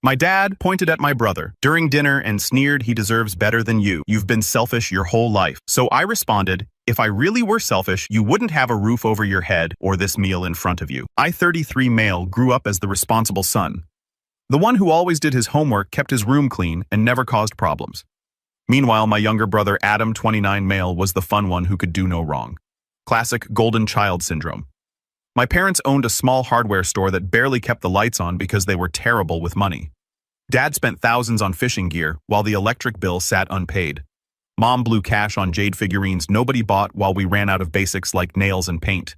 My dad pointed at my brother during dinner and sneered he deserves better than you. You've been selfish your whole life. So I responded, if I really were selfish, you wouldn't have a roof over your head or this meal in front of you. I, 33 male, grew up as the responsible son. The one who always did his homework, kept his room clean, and never caused problems. Meanwhile, my younger brother Adam, 29 male, was the fun one who could do no wrong. Classic golden child syndrome. My parents owned a small hardware store that barely kept the lights on because they were terrible with money. Dad spent thousands on fishing gear, while the electric bill sat unpaid. Mom blew cash on jade figurines nobody bought while we ran out of basics like nails and paint.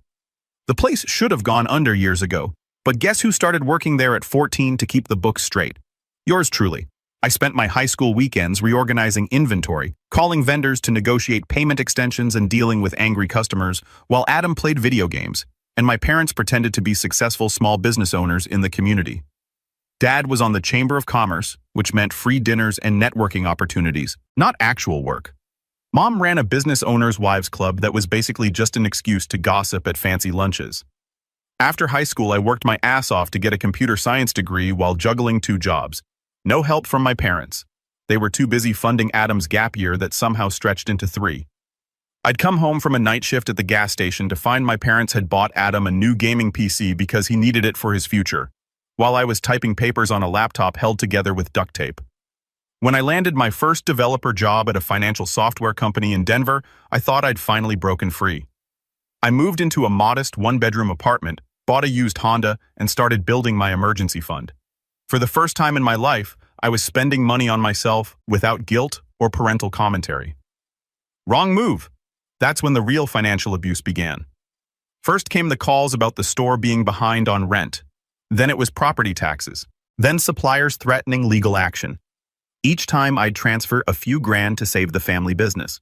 The place should have gone under years ago, but guess who started working there at 14 to keep the books straight? Yours truly. I spent my high school weekends reorganizing inventory, calling vendors to negotiate payment extensions and dealing with angry customers, while Adam played video games, and my parents pretended to be successful small business owners in the community. Dad was on the Chamber of Commerce, which meant free dinners and networking opportunities, not actual work. Mom ran a business owners' wives club that was basically just an excuse to gossip at fancy lunches. After high school, I worked my ass off to get a computer science degree while juggling 2 jobs. No help from my parents. They were too busy funding Adam's gap year that somehow stretched into 3. I'd come home from a night shift at the gas station to find my parents had bought Adam a new gaming PC because he needed it for his future, while I was typing papers on a laptop held together with duct tape. When I landed my first developer job at a financial software company in Denver, I thought I'd finally broken free. I moved into a modest 1-bedroom apartment, bought a used Honda, and started building my emergency fund. For the first time in my life, I was spending money on myself without guilt or parental commentary. Wrong move. That's when the real financial abuse began. First came the calls about the store being behind on rent. Then it was property taxes. Then suppliers threatening legal action. Each time I'd transfer a few grand to save the family business.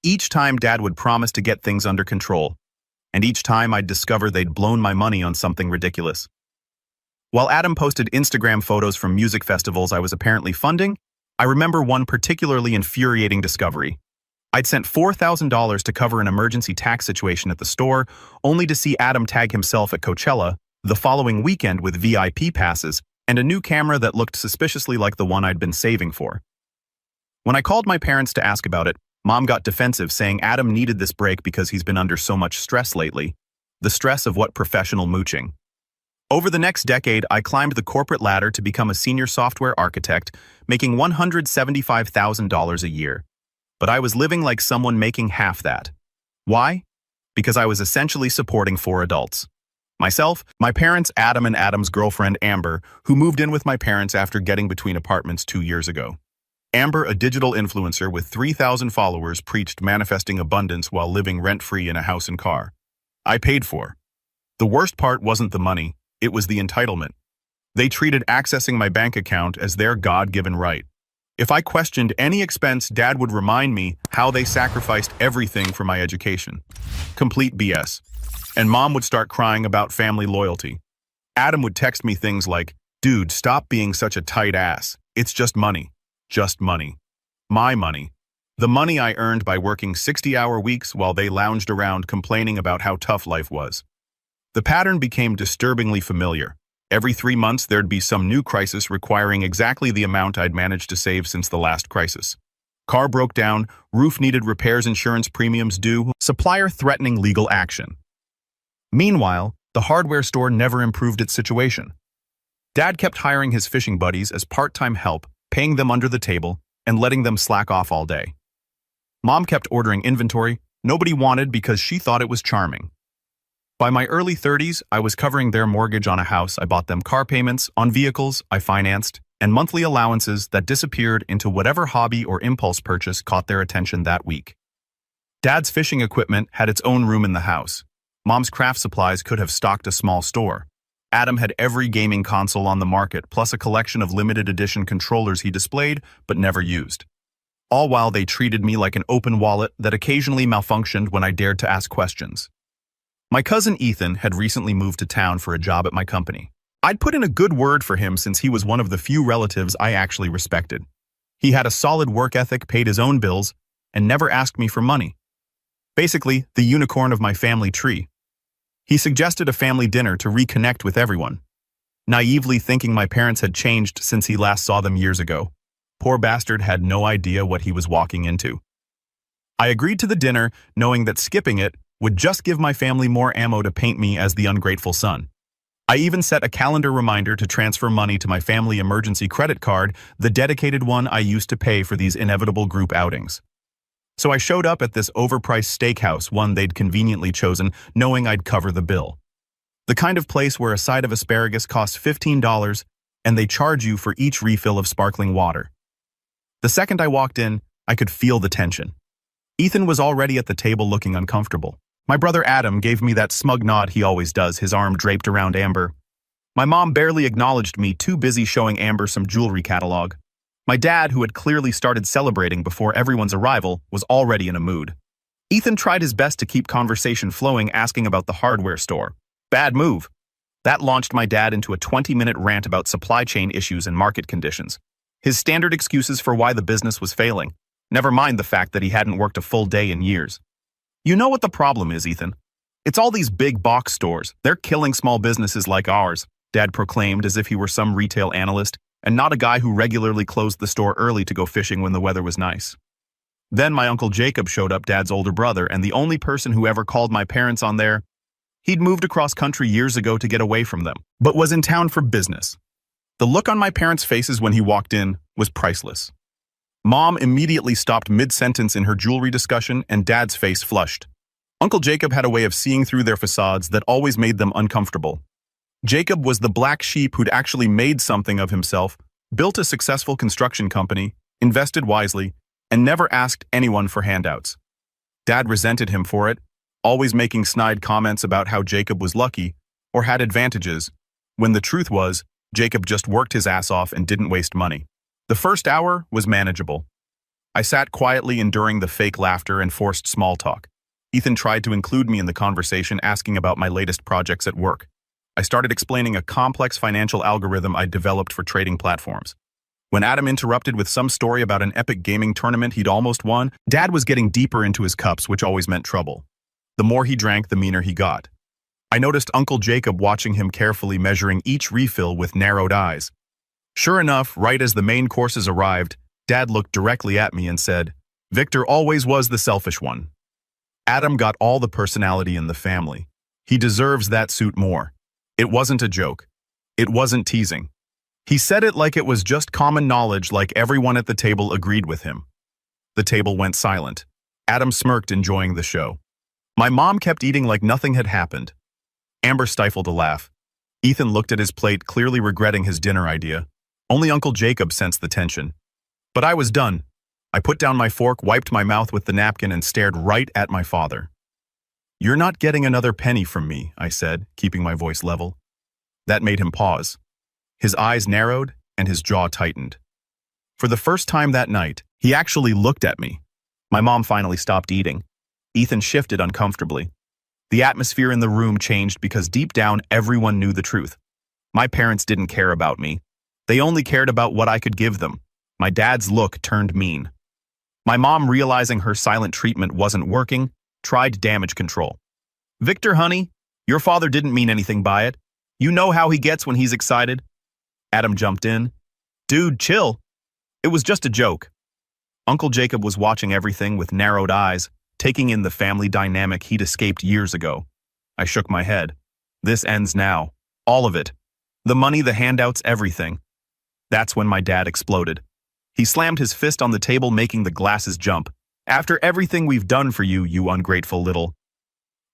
Each time Dad would promise to get things under control. And each time I'd discover they'd blown my money on something ridiculous. While Adam posted Instagram photos from music festivals I was apparently funding, I remember one particularly infuriating discovery. I'd sent $4,000 to cover an emergency tax situation at the store, only to see Adam tag himself at Coachella the following weekend with VIP passes and a new camera that looked suspiciously like the one I'd been saving for. When I called my parents to ask about it, Mom got defensive, saying Adam needed this break because he's been under so much stress lately. The stress of what? Professional mooching. Over the next decade, I climbed the corporate ladder to become a senior software architect, making $175,000 a year. But I was living like someone making half that. Why? Because I was essentially supporting 4 adults. Myself, my parents Adam, and Adam's girlfriend Amber, who moved in with my parents after getting between apartments 2 years ago. Amber, a digital influencer with 3,000 followers, preached manifesting abundance while living rent-free in a house and car. I paid for. The worst part wasn't the money, it was the entitlement. They treated accessing my bank account as their God-given right. If I questioned any expense, Dad would remind me how they sacrificed everything for my education. Complete BS. And Mom would start crying about family loyalty. Adam would text me things like, "Dude, stop being such a tight ass. It's just money. Just money. My money. The money I earned by working 60-hour weeks while they lounged around complaining about how tough life was." The pattern became disturbingly familiar. Every 3 months there'd be some new crisis requiring exactly the amount I'd managed to save since the last crisis. Car broke down, roof needed repairs, insurance premiums due, supplier threatening legal action. Meanwhile, the hardware store never improved its situation. Dad kept hiring his fishing buddies as part-time help, paying them under the table, and letting them slack off all day. Mom kept ordering inventory nobody wanted because she thought it was charming. By my early 30s, I was covering their mortgage on a house I bought them, car payments on vehicles I financed, and monthly allowances that disappeared into whatever hobby or impulse purchase caught their attention that week. Dad's fishing equipment had its own room in the house. Mom's craft supplies could have stocked a small store. Adam had every gaming console on the market, plus a collection of limited edition controllers he displayed but never used. All while they treated me like an open wallet that occasionally malfunctioned when I dared to ask questions. My cousin Ethan had recently moved to town for a job at my company. I'd put in a good word for him since he was one of the few relatives I actually respected. He had a solid work ethic, paid his own bills, and never asked me for money. Basically, the unicorn of my family tree. He suggested a family dinner to reconnect with everyone. naively thinking my parents had changed since he last saw them years ago. Poor bastard had no idea what he was walking into. I agreed to the dinner, knowing that skipping it would just give my family more ammo to paint me as the ungrateful son. I even set a calendar reminder to transfer money to my family emergency credit card, the dedicated one I used to pay for these inevitable group outings. So I showed up at this overpriced steakhouse, one they'd conveniently chosen, knowing I'd cover the bill. The kind of place where a side of asparagus costs $15 and they charge you for each refill of sparkling water. The second I walked in, I could feel the tension. Ethan was already at the table looking uncomfortable. My brother Adam gave me that smug nod he always does, his arm draped around Amber. My mom barely acknowledged me, too busy showing Amber some jewelry catalog. My dad, who had clearly started celebrating before everyone's arrival, was already in a mood. Ethan tried his best to keep conversation flowing, asking about the hardware store. Bad move. That launched my dad into a 20-minute rant about supply chain issues and market conditions. His standard excuses for why the business was failing. Never mind the fact that he hadn't worked a full day in years. You know what the problem is, Ethan? It's all these big box stores. They're killing small businesses like ours, Dad proclaimed as if he were some retail analyst and not a guy who regularly closed the store early to go fishing when the weather was nice. Then my Uncle Jacob showed up, Dad's older brother, and the only person who ever called my parents on their... He'd moved across country years ago to get away from them, but was in town for business. The look on my parents' faces when he walked in was priceless. Mom immediately stopped mid-sentence in her jewelry discussion, and Dad's face flushed. Uncle Jacob had a way of seeing through their facades that always made them uncomfortable. Jacob was the black sheep who'd actually made something of himself, built a successful construction company, invested wisely, and never asked anyone for handouts. Dad resented him for it, always making snide comments about how Jacob was lucky or had advantages, when the truth was, Jacob just worked his ass off and didn't waste money. The first hour was manageable. I sat quietly enduring the fake laughter and forced small talk. Ethan tried to include me in the conversation, asking about my latest projects at work. I started explaining a complex financial algorithm I'd developed for trading platforms. When Adam interrupted with some story about an epic gaming tournament he'd almost won, Dad was getting deeper into his cups, which always meant trouble. The more he drank, the meaner he got. I noticed Uncle Jacob watching him carefully, measuring each refill with narrowed eyes. Sure enough, right as the main courses arrived, Dad looked directly at me and said, "Victor always was the selfish one. Adam got all the personality in the family. He deserves that suit more." It wasn't a joke. It wasn't teasing. He said it like it was just common knowledge, like everyone at the table agreed with him. The table went silent. Adam smirked, enjoying the show. My mom kept eating like nothing had happened. Amber stifled a laugh. Ethan looked at his plate, clearly regretting his dinner idea. Only Uncle Jacob sensed the tension. But I was done. I put down my fork, wiped my mouth with the napkin, and stared right at my father. "You're not getting another penny from me," I said, keeping my voice level. That made him pause. His eyes narrowed and his jaw tightened. For the first time that night, he actually looked at me. My mom finally stopped eating. Ethan shifted uncomfortably. The atmosphere in the room changed because deep down everyone knew the truth. My parents didn't care about me. They only cared about what I could give them. My dad's look turned mean. My mom, realizing her silent treatment wasn't working, tried damage control. "Victor, honey, your father didn't mean anything by it. You know how he gets when he's excited." Adam jumped in. "Dude, chill. It was just a joke." Uncle Jacob was watching everything with narrowed eyes, taking in the family dynamic he'd escaped years ago. I shook my head. This ends now. All of it. The money, the handouts, everything. That's when my dad exploded. He slammed his fist on the table, making the glasses jump. "After everything we've done for you, you ungrateful little...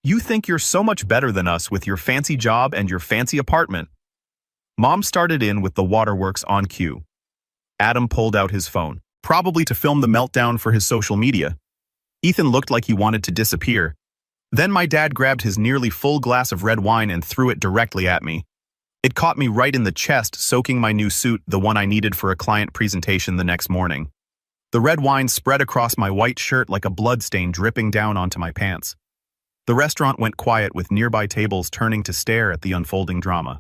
You think you're so much better than us with your fancy job and your fancy apartment." Mom started in with the waterworks on cue. Adam pulled out his phone, probably to film the meltdown for his social media. Ethan looked like he wanted to disappear. Then my dad grabbed his nearly full glass of red wine and threw it directly at me. It caught me right in the chest, soaking my new suit, the one I needed for a client presentation the next morning. The red wine spread across my white shirt like a bloodstain dripping down onto my pants. The restaurant went quiet, with nearby tables turning to stare at the unfolding drama.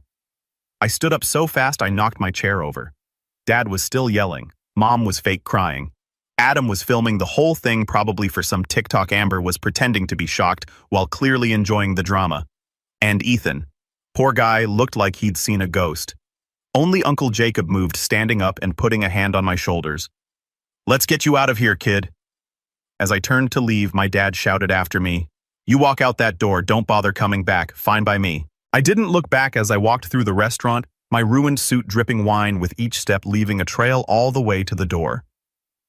I stood up so fast I knocked my chair over. Dad was still yelling. Mom was fake crying. Adam was filming the whole thing, probably for some TikTok. Amber was pretending to be shocked while clearly enjoying the drama. And Ethan, poor guy, looked like he'd seen a ghost. Only Uncle Jacob moved, standing up and putting a hand on my shoulders. "Let's get you out of here, kid." As I turned to leave, my dad shouted after me, "You walk out that door, don't bother coming back, fine by me." I didn't look back as I walked through the restaurant, my ruined suit dripping wine with each step leaving a trail all the way to the door.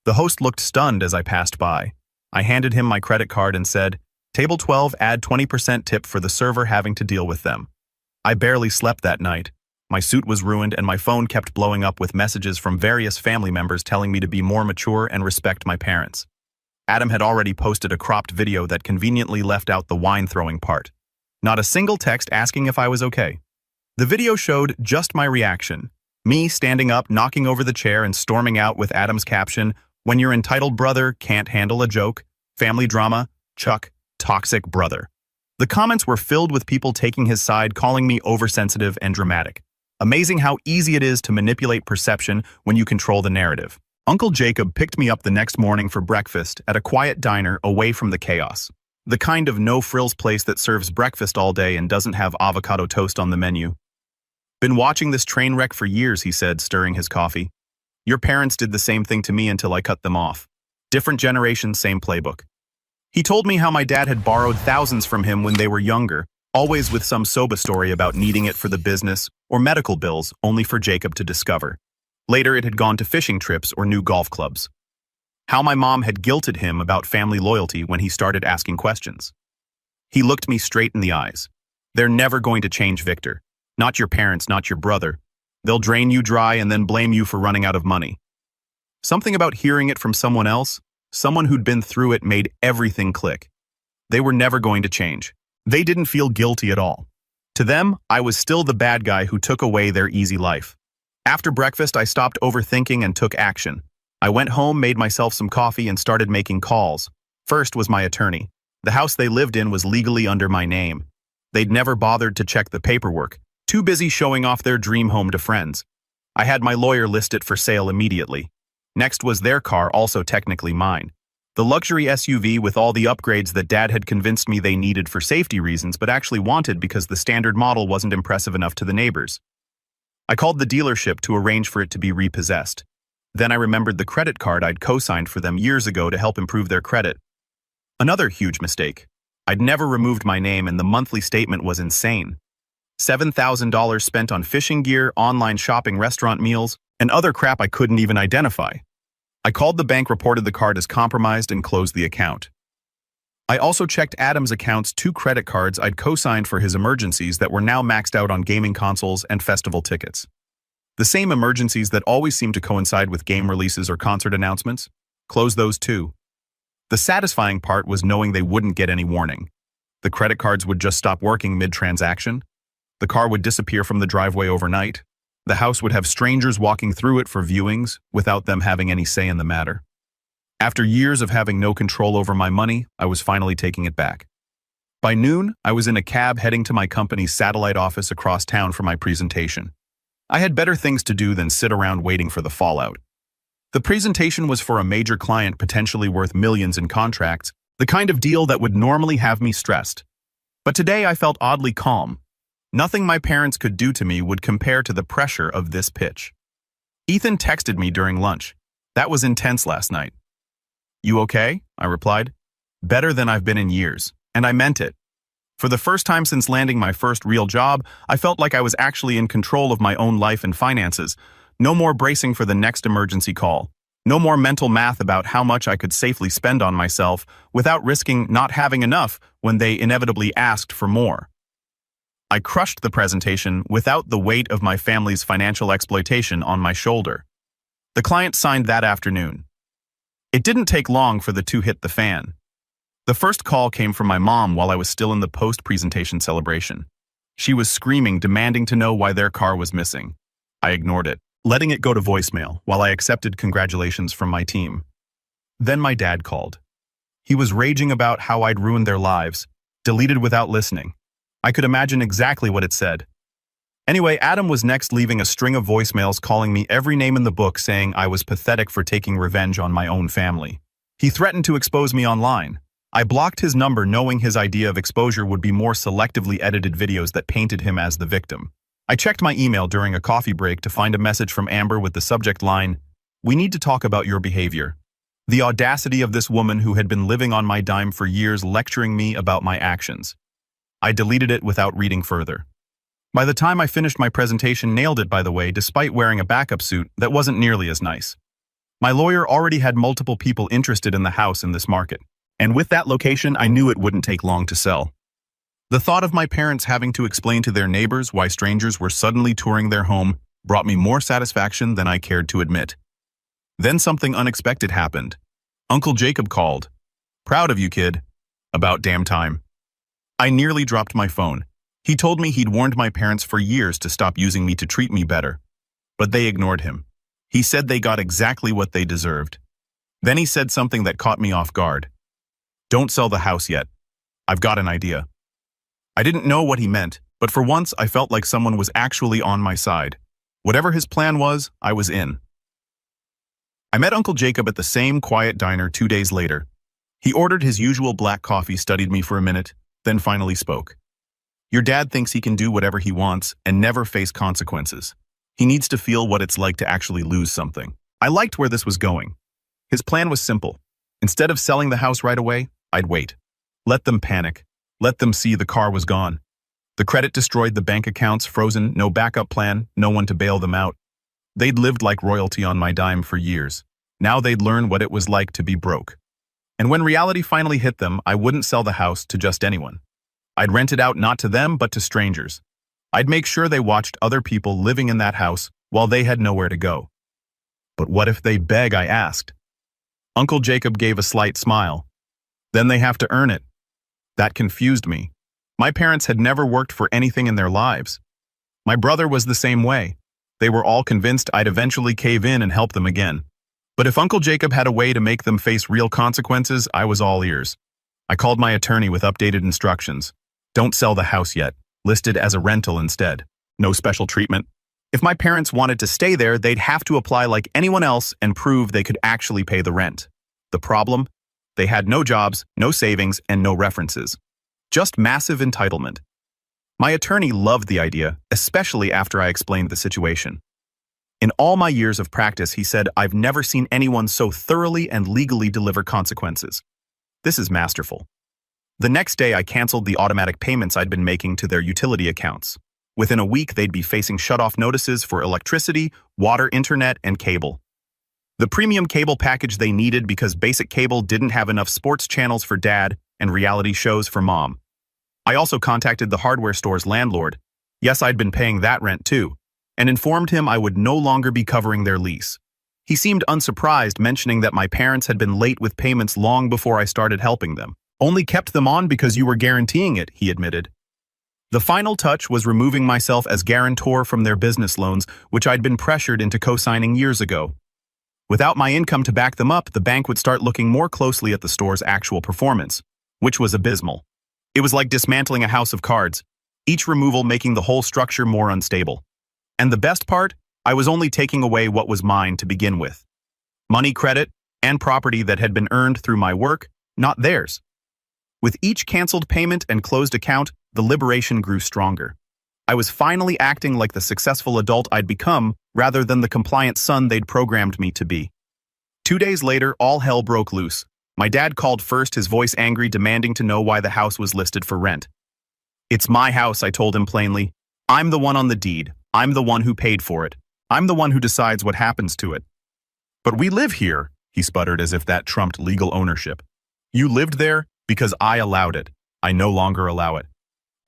The host looked stunned as I passed by. I handed him my credit card and said, "Table 12, add 20% tip for the server having to deal with them." I barely slept that night. My suit was ruined and my phone kept blowing up with messages from various family members telling me to be more mature and respect my parents. Adam had already posted a cropped video that conveniently left out the wine-throwing part. Not a single text asking if I was okay. The video showed just my reaction. Me standing up, knocking over the chair, and storming out with Adam's caption, "When your entitled brother can't handle a joke, family drama, Chuck, toxic brother." The comments were filled with people taking his side, calling me oversensitive and dramatic. Amazing how easy it is to manipulate perception when you control the narrative. Uncle Jacob picked me up the next morning for breakfast at a quiet diner away from the chaos. The kind of no-frills place that serves breakfast all day and doesn't have avocado toast on the menu. "Been watching this train wreck for years," he said, stirring his coffee. "Your parents did the same thing to me until I cut them off. Different generation, same playbook." He told me how my dad had borrowed thousands from him when they were younger, always with some soba story about needing it for the business or medical bills, only for Jacob to discover. Later, it had gone to fishing trips or new golf clubs. How my mom had guilted him about family loyalty when he started asking questions. He looked me straight in the eyes. "They're never going to change, Victor. Not your parents, not your brother. They'll drain you dry and then blame you for running out of money." Something about hearing it from someone else, someone who'd been through it, made everything click. They were never going to change. They didn't feel guilty at all. To them, I was still the bad guy who took away their easy life. After breakfast, I stopped overthinking and took action. I went home, made myself some coffee, and started making calls. First was my attorney. The house they lived in was legally under my name. They'd never bothered to check the paperwork, too busy showing off their dream home to friends. I had my lawyer list it for sale immediately. Next was their car, also technically mine. The luxury SUV with all the upgrades that Dad had convinced me they needed for safety reasons but actually wanted because the standard model wasn't impressive enough to the neighbors. I called the dealership to arrange for it to be repossessed. Then I remembered the credit card I'd co-signed for them years ago to help improve their credit. Another huge mistake. I'd never removed my name and the monthly statement was insane. $7,000 spent on fishing gear, online shopping, restaurant meals, and other crap I couldn't even identify. I called the bank, reported the card as compromised, and closed the account. I also checked Adam's account's 2 credit cards I'd co-signed for his emergencies that were now maxed out on gaming consoles and festival tickets. The same emergencies that always seem to coincide with game releases or concert announcements. Closed those too. The satisfying part was knowing they wouldn't get any warning. The credit cards would just stop working mid-transaction. The car would disappear from the driveway overnight. The house would have strangers walking through it for viewings without them having any say in the matter. After years of having no control over my money, I was finally taking it back. By noon, I was in a cab heading to my company's satellite office across town for my presentation. I had better things to do than sit around waiting for the fallout. The presentation was for a major client potentially worth millions in contracts, the kind of deal that would normally have me stressed. But today I felt oddly calm. Nothing my parents could do to me would compare to the pressure of this pitch. Ethan texted me during lunch. "That was intense last night." "You okay?" I replied. "Better than I've been in years." And I meant it. For the first time since landing my first real job, I felt like I was actually in control of my own life and finances. No more bracing for the next emergency call. No more mental math about how much I could safely spend on myself without risking not having enough when they inevitably asked for more. I crushed the presentation without the weight of my family's financial exploitation on my shoulder. The client signed that afternoon. It didn't take long for the two hit the fan. The first call came from my mom while I was still in the post-presentation celebration. She was screaming, demanding to know why their car was missing. I ignored it, letting it go to voicemail while I accepted congratulations from my team. Then my dad called. He was raging about how I'd ruined their lives, deleted without listening. I could imagine exactly what it said. Anyway, Adam was next, leaving a string of voicemails calling me every name in the book, saying I was pathetic for taking revenge on my own family. He threatened to expose me online. I blocked his number knowing his idea of exposure would be more selectively edited videos that painted him as the victim. I checked my email during a coffee break to find a message from Amber with the subject line, "We need to talk about your behavior." The audacity of this woman who had been living on my dime for years lecturing me about my actions. I deleted it without reading further. By the time I finished my presentation, nailed it by the way, despite wearing a backup suit that wasn't nearly as nice. My lawyer already had multiple people interested in the house in this market, and with that location I knew it wouldn't take long to sell. The thought of my parents having to explain to their neighbors why strangers were suddenly touring their home brought me more satisfaction than I cared to admit. Then something unexpected happened. Uncle Jacob called. "Proud of you, kid." About damn time. I nearly dropped my phone. He told me he'd warned my parents for years to stop using me to treat me better. But they ignored him. He said they got exactly what they deserved. Then he said something that caught me off guard. "Don't sell the house yet. I've got an idea." I didn't know what he meant, but for once I felt like someone was actually on my side. Whatever his plan was, I was in. I met Uncle Jacob at the same quiet diner 2 days later. He ordered his usual black coffee, studied me for a minute, then finally spoke. "Your dad thinks he can do whatever he wants and never face consequences. He needs to feel what it's like to actually lose something." I liked where this was going. His plan was simple. Instead of selling the house right away, I'd wait. Let them panic. Let them see the car was gone. The credit destroyed, the bank accounts frozen, no backup plan, no one to bail them out. They'd lived like royalty on my dime for years. Now they'd learn what it was like to be broke. And when reality finally hit them, I wouldn't sell the house to just anyone. I'd rent it out not to them, but to strangers. I'd make sure they watched other people living in that house while they had nowhere to go. "But what if they beg?" I asked. Uncle Jacob gave a slight smile. "Then they have to earn it." That confused me. My parents had never worked for anything in their lives. My brother was the same way. They were all convinced I'd eventually cave in and help them again. But if Uncle Jacob had a way to make them face real consequences, I was all ears. I called my attorney with updated instructions. Don't sell the house yet. List it as a rental instead. No special treatment. If my parents wanted to stay there, they'd have to apply like anyone else and prove they could actually pay the rent. The problem? They had no jobs, no savings, and no references. Just massive entitlement. My attorney loved the idea, especially after I explained the situation. In all my years of practice, he said, "I've never seen anyone so thoroughly and legally deliver consequences. This is masterful." The next day, I canceled the automatic payments I'd been making to their utility accounts. Within a week, they'd be facing shut-off notices for electricity, water, internet, and cable. The premium cable package they needed because basic cable didn't have enough sports channels for dad and reality shows for mom. I also contacted the hardware store's landlord, yes, I'd been paying that rent too, and informed him I would no longer be covering their lease. He seemed unsurprised, mentioning that my parents had been late with payments long before I started helping them. "Only kept them on because you were guaranteeing it," he admitted. The final touch was removing myself as guarantor from their business loans, which I'd been pressured into co-signing years ago. Without my income to back them up, the bank would start looking more closely at the store's actual performance, which was abysmal. It was like dismantling a house of cards, each removal making the whole structure more unstable. And the best part? I was only taking away what was mine to begin with. Money, credit, and property that had been earned through my work, not theirs. With each canceled payment and closed account, the liberation grew stronger. I was finally acting like the successful adult I'd become, rather than the compliant son they'd programmed me to be. 2 days later, all hell broke loose. My dad called first, his voice angry, demanding to know why the house was listed for rent. "It's my house," I told him plainly. "I'm the one on the deed. I'm the one who paid for it. I'm the one who decides what happens to it." "But we live here," he sputtered as if that trumped legal ownership. "You lived there because I allowed it. I no longer allow it."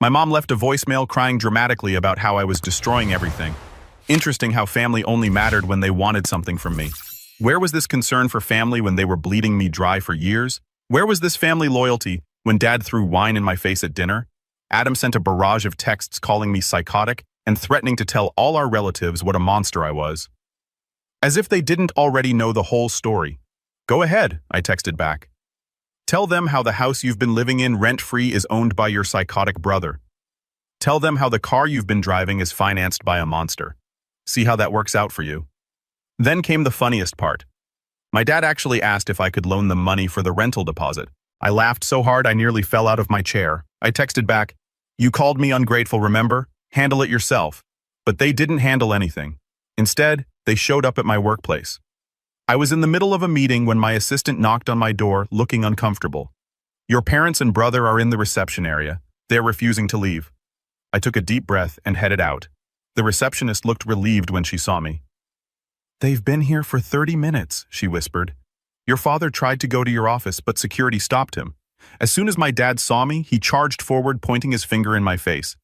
My mom left a voicemail crying dramatically about how I was destroying everything. Interesting how family only mattered when they wanted something from me. Where was this concern for family when they were bleeding me dry for years? Where was this family loyalty when dad threw wine in my face at dinner? Adam sent a barrage of texts calling me psychotic and threatening to tell all our relatives what a monster I was. As if they didn't already know the whole story. "Go ahead," I texted back. "Tell them how the house you've been living in rent-free is owned by your psychotic brother. Tell them how the car you've been driving is financed by a monster. See how that works out for you." Then came the funniest part. My dad actually asked if I could loan them money for the rental deposit. I laughed so hard I nearly fell out of my chair. I texted back, "You called me ungrateful, remember? Handle it yourself." But they didn't handle anything. Instead, they showed up at my workplace. I was in the middle of a meeting when my assistant knocked on my door, looking uncomfortable. "Your parents and brother are in the reception area. They're refusing to leave." I took a deep breath and headed out. The receptionist looked relieved when she saw me. "They've been here for 30 minutes, she whispered. "Your father tried to go to your office, but security stopped him. As soon as my dad saw me, he charged forward, pointing his finger in my face.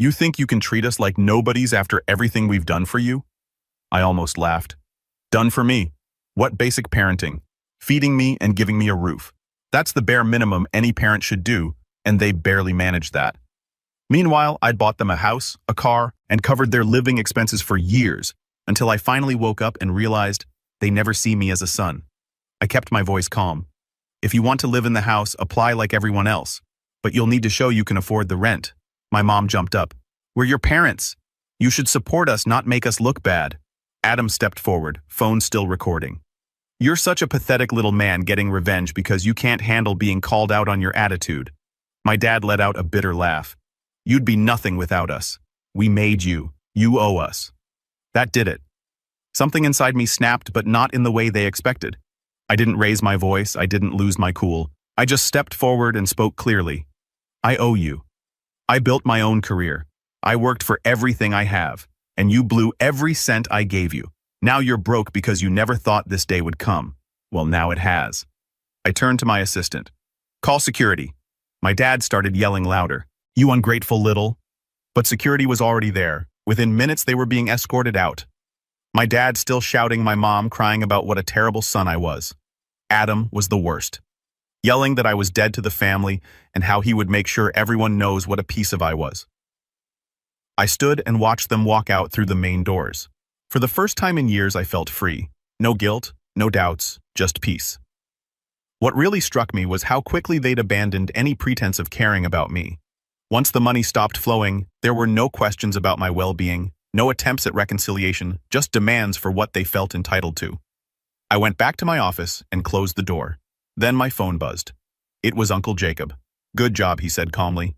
You think you can treat us like nobodies after everything we've done for you?" I almost laughed. Done for me? What basic parenting? Feeding me and giving me a roof. That's the bare minimum any parent should do, and they barely managed that. Meanwhile, I'd bought them a house, a car, and covered their living expenses for years, until I finally woke up and realized they never see me as a son. I kept my voice calm. "If you want to live in the house, apply like everyone else. But you'll need to show you can afford the rent." My mom jumped up. "We're your parents. You should support us, not make us look bad." Adam stepped forward, phone still recording. "You're such a pathetic little man getting revenge because you can't handle being called out on your attitude." My dad let out a bitter laugh. "You'd be nothing without us. We made you. You owe us." That did it. Something inside me snapped, but not in the way they expected. I didn't raise my voice, I didn't lose my cool. I just stepped forward and spoke clearly. "I owe you. I built my own career. I worked for everything I have, and you blew every cent I gave you. Now you're broke because you never thought this day would come. Well, now it has." I turned to my assistant. "Call security." My dad started yelling louder. "You ungrateful little." But security was already there. Within minutes, they were being escorted out. My dad still shouting, my mom crying about what a terrible son I was. Adam was the worst. Yelling that I was dead to the family and how he would make sure everyone knows what a piece of I was. I stood and watched them walk out through the main doors. For the first time in years, I felt free. No guilt, no doubts, just peace. What really struck me was how quickly they'd abandoned any pretense of caring about me. Once the money stopped flowing, there were no questions about my well-being, no attempts at reconciliation, just demands for what they felt entitled to. I went back to my office and closed the door. Then my phone buzzed. It was Uncle Jacob. "Good job," he said calmly.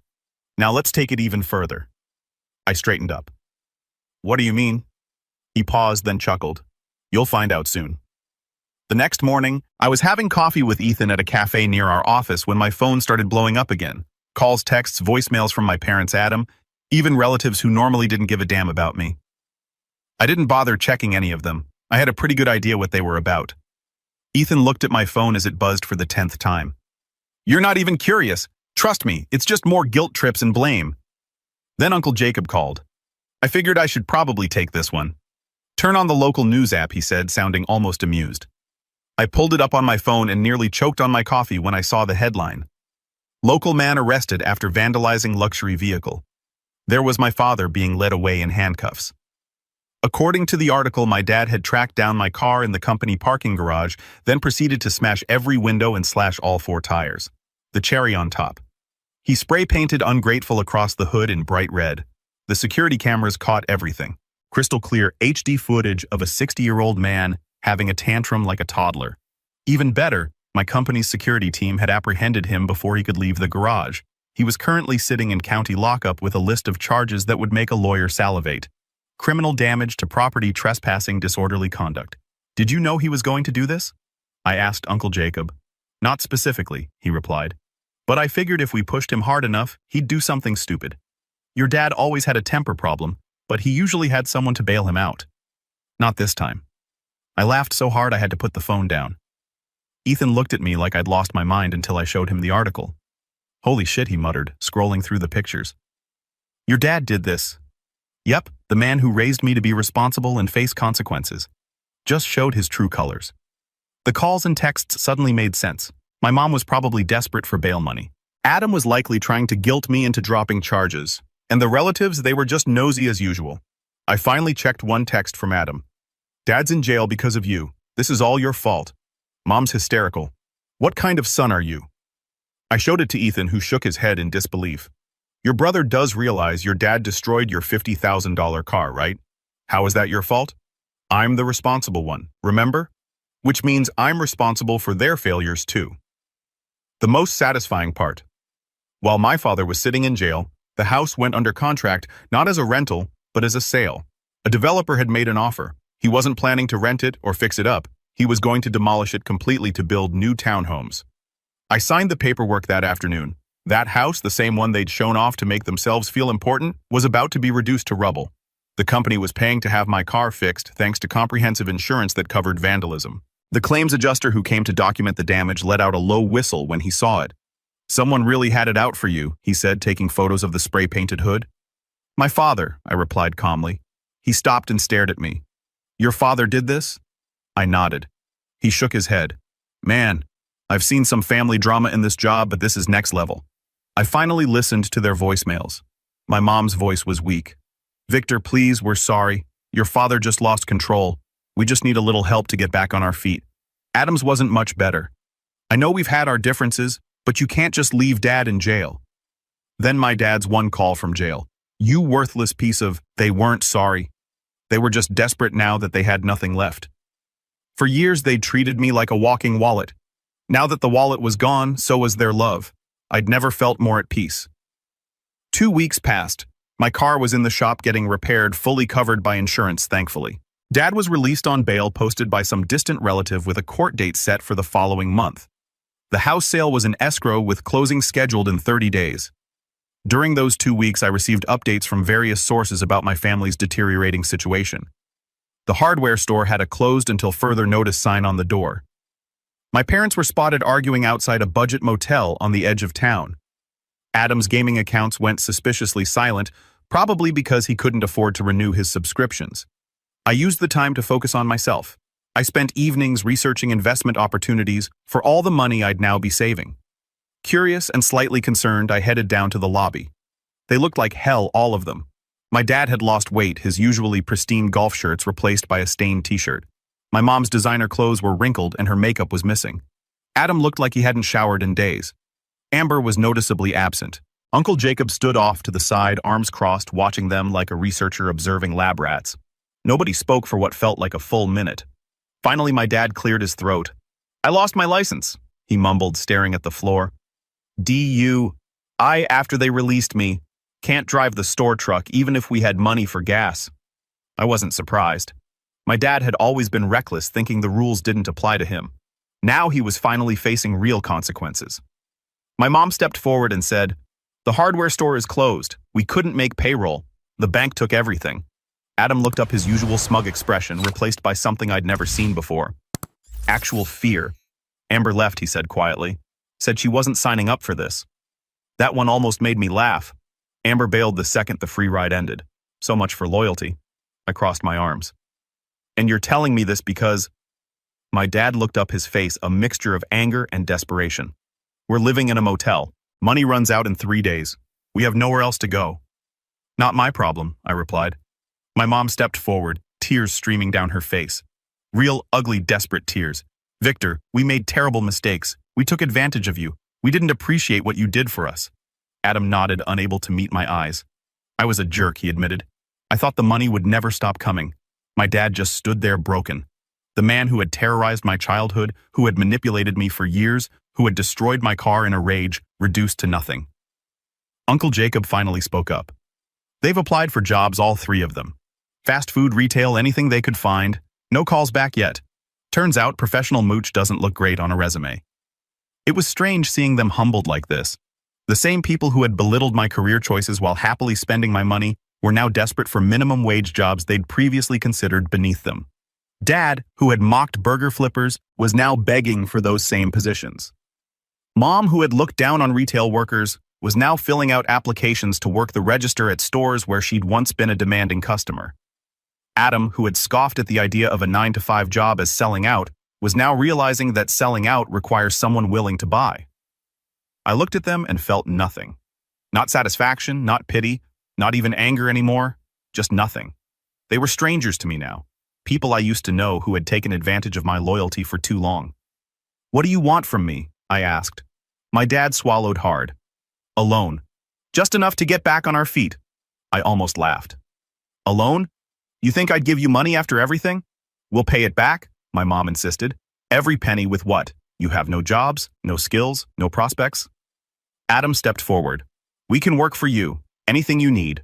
"Now let's take it even further." I straightened up. "What do you mean?" He paused, then chuckled. "You'll find out soon." The next morning, I was having coffee with Ethan at a cafe near our office when my phone started blowing up again. Calls, texts, voicemails from my parents, Adam, even relatives who normally didn't give a damn about me. I didn't bother checking any of them. I had a pretty good idea what they were about. Ethan looked at my phone as it buzzed for the 10th time. "You're not even curious. Trust me, it's just more guilt trips and blame." Then Uncle Jacob called. I figured I should probably take this one. "Turn on the local news app," he said, sounding almost amused. I pulled it up on my phone and nearly choked on my coffee when I saw the headline. "Local man arrested after vandalizing luxury vehicle." There was my father being led away in handcuffs. According to the article, my dad had tracked down my car in the company parking garage, then proceeded to smash every window and slash all 4 tires. The cherry on top. He spray-painted ungrateful across the hood in bright red. The security cameras caught everything. Crystal clear HD footage of a 60-year-old man having a tantrum like a toddler. Even better, my company's security team had apprehended him before he could leave the garage. He was currently sitting in county lockup with a list of charges that would make a lawyer salivate. Criminal damage to property, trespassing, disorderly conduct. "Did you know he was going to do this?" I asked Uncle Jacob. "Not specifically," he replied. "But I figured if we pushed him hard enough, he'd do something stupid. Your dad always had a temper problem, but he usually had someone to bail him out. Not this time." I laughed so hard I had to put the phone down. Ethan looked at me like I'd lost my mind until I showed him the article. "Holy shit," he muttered, scrolling through the pictures. "Your dad did this." "Yep, the man who raised me to be responsible and face consequences. Just showed his true colors." The calls and texts suddenly made sense. My mom was probably desperate for bail money. Adam was likely trying to guilt me into dropping charges. And the relatives, they were just nosy as usual. I finally checked one text from Adam. "Dad's in jail because of you. This is all your fault." Mom's hysterical. "What kind of son are you?" I showed it to Ethan, who shook his head in disbelief. "Your brother does realize your dad destroyed your $50,000 car, right? How is that your fault? I'm the responsible one, remember? Which means I'm responsible for their failures too." The most satisfying part. While my father was sitting in jail, the house went under contract not as a rental, but as a sale. A developer had made an offer. He wasn't planning to rent it or fix it up. He was going to demolish it completely to build new townhomes. I signed the paperwork that afternoon. That house, the same one they'd shown off to make themselves feel important, was about to be reduced to rubble. The company was paying to have my car fixed thanks to comprehensive insurance that covered vandalism. The claims adjuster who came to document the damage let out a low whistle when he saw it. "Someone really had it out for you," he said, taking photos of the spray-painted hood. "My father," I replied calmly. He stopped and stared at me. "Your father did this?" I nodded. He shook his head. "Man, I've seen some family drama in this job, but this is next level." I finally listened to their voicemails. My mom's voice was weak. "Victor, please, we're sorry. Your father just lost control. We just need a little help to get back on our feet." Adam's wasn't much better. "I know we've had our differences, but you can't just leave Dad in jail." Then my dad's one call from jail. "You worthless piece of..." They weren't sorry. They were just desperate now that they had nothing left. For years they'd treated me like a walking wallet. Now that the wallet was gone, so was their love. I'd never felt more at peace. 2 weeks passed. My car was in the shop getting repaired, fully covered by insurance, thankfully. Dad was released on bail posted by some distant relative with a court date set for the following month. The house sale was in escrow with closing scheduled in 30 days. During those 2 weeks, I received updates from various sources about my family's deteriorating situation. The hardware store had a closed until further notice sign on the door. My parents were spotted arguing outside a budget motel on the edge of town. Adam's gaming accounts went suspiciously silent, probably because he couldn't afford to renew his subscriptions. I used the time to focus on myself. I spent evenings researching investment opportunities for all the money I'd now be saving. Curious and slightly concerned, I headed down to the lobby. They looked like hell, all of them. My dad had lost weight, his usually pristine golf shirts replaced by a stained t-shirt. My mom's designer clothes were wrinkled and her makeup was missing. Adam looked like he hadn't showered in days. Amber was noticeably absent. Uncle Jacob stood off to the side, arms crossed, watching them like a researcher observing lab rats. Nobody spoke for what felt like a full minute. Finally, my dad cleared his throat. "I lost my license," he mumbled, staring at the floor. After they released me, can't drive the store truck even if we had money for gas." I wasn't surprised. My dad had always been reckless, thinking the rules didn't apply to him. Now he was finally facing real consequences. My mom stepped forward and said, "The hardware store is closed. We couldn't make payroll. The bank took everything." Adam looked up, his usual smug expression replaced by something I'd never seen before. Actual fear. "Amber left," he said quietly. "Said she wasn't signing up for this." That one almost made me laugh. Amber bailed the second the free ride ended. So much for loyalty. I crossed my arms. "And you're telling me this because..." My dad looked up, his face a mixture of anger and desperation. "We're living in a motel. Money runs out in 3 days. We have nowhere else to go." "Not my problem," I replied. My mom stepped forward, tears streaming down her face. Real, ugly, desperate tears. "Victor, we made terrible mistakes. We took advantage of you. We didn't appreciate what you did for us." Adam nodded, unable to meet my eyes. "I was a jerk," he admitted. "I thought the money would never stop coming." My dad just stood there broken. The man who had terrorized my childhood, who had manipulated me for years, who had destroyed my car in a rage, reduced to nothing. Uncle Jacob finally spoke up. "They've applied for jobs, all 3 of them. Fast food, retail, anything they could find. No calls back yet. Turns out professional mooch doesn't look great on a resume." It was strange seeing them humbled like this. The same people who had belittled my career choices while happily spending my money were now desperate for minimum wage jobs they'd previously considered beneath them. Dad, who had mocked burger flippers, was now begging for those same positions. Mom, who had looked down on retail workers, was now filling out applications to work the register at stores where she'd once been a demanding customer. Adam, who had scoffed at the idea of a 9-to-5 job as selling out, was now realizing that selling out requires someone willing to buy. I looked at them and felt nothing. Not satisfaction, not pity, not even anger anymore, just nothing. They were strangers to me now, people I used to know who had taken advantage of my loyalty for too long. "What do you want from me?" I asked. My dad swallowed hard. "Alone. Just enough to get back on our feet." I almost laughed. "Alone? You think I'd give you money after everything?" "We'll pay it back," my mom insisted. "Every penny. With what? You have no jobs, no skills, no prospects?" Adam stepped forward. "We can work for you. Anything you need."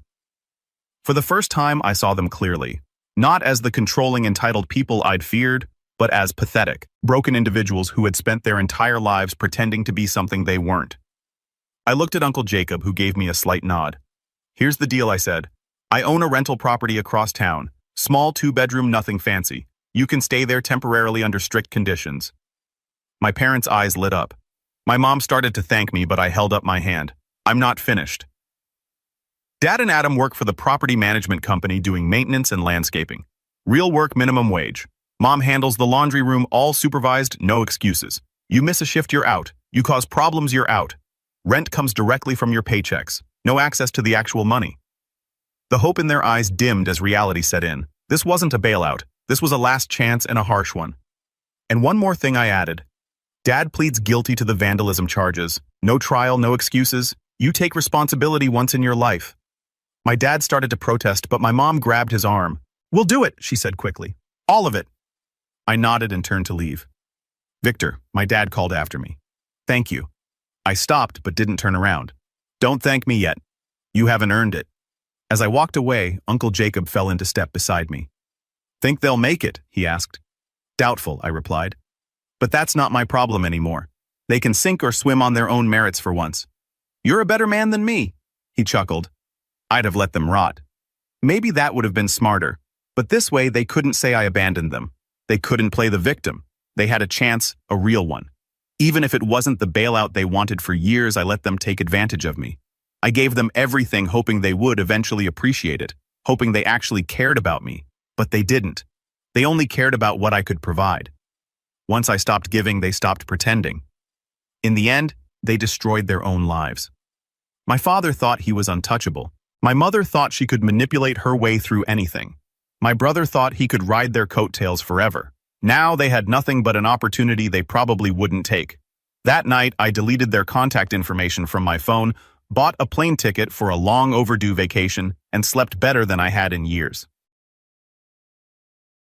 For the first time, I saw them clearly. Not as the controlling, entitled people I'd feared, but as pathetic, broken individuals who had spent their entire lives pretending to be something they weren't. I looked at Uncle Jacob, who gave me a slight nod. "Here's the deal," I said. "I own a rental property across town. Small 2-bedroom, nothing fancy. You can stay there temporarily under strict conditions." My parents' eyes lit up. My mom started to thank me, but I held up my hand. "I'm not finished." Dad and Adam work for the property management company doing maintenance and landscaping. Real work, minimum wage. Mom handles the laundry room, all supervised, no excuses. You miss a shift, you're out. You cause problems, you're out. Rent comes directly from your paychecks. No access to the actual money. The hope in their eyes dimmed as reality set in. This wasn't a bailout. This was a last chance, and a harsh one. And one more thing, I added. Dad pleads guilty to the vandalism charges. No trial, no excuses. You take responsibility once in your life. My dad started to protest, but my mom grabbed his arm. "We'll do it," she said quickly. "All of it." I nodded and turned to leave. "Victor," my dad called after me. "Thank you." I stopped but didn't turn around. "Don't thank me yet. You haven't earned it." As I walked away, Uncle Jacob fell into step beside me. "Think they'll make it?" he asked. "Doubtful," I replied. "But that's not my problem anymore. They can sink or swim on their own merits for once." "You're a better man than me," he chuckled. I'd have let them rot. Maybe that would have been smarter, but this way they couldn't say I abandoned them. They couldn't play the victim. They had a chance, a real one. Even if it wasn't the bailout they wanted for years, I let them take advantage of me. I gave them everything, hoping they would eventually appreciate it, hoping they actually cared about me. But they didn't. They only cared about what I could provide. Once I stopped giving, they stopped pretending. In the end, they destroyed their own lives. My father thought he was untouchable. My mother thought she could manipulate her way through anything. My brother thought he could ride their coattails forever. Now they had nothing but an opportunity they probably wouldn't take. That night, I deleted their contact information from my phone, bought a plane ticket for a long overdue vacation, and slept better than I had in years.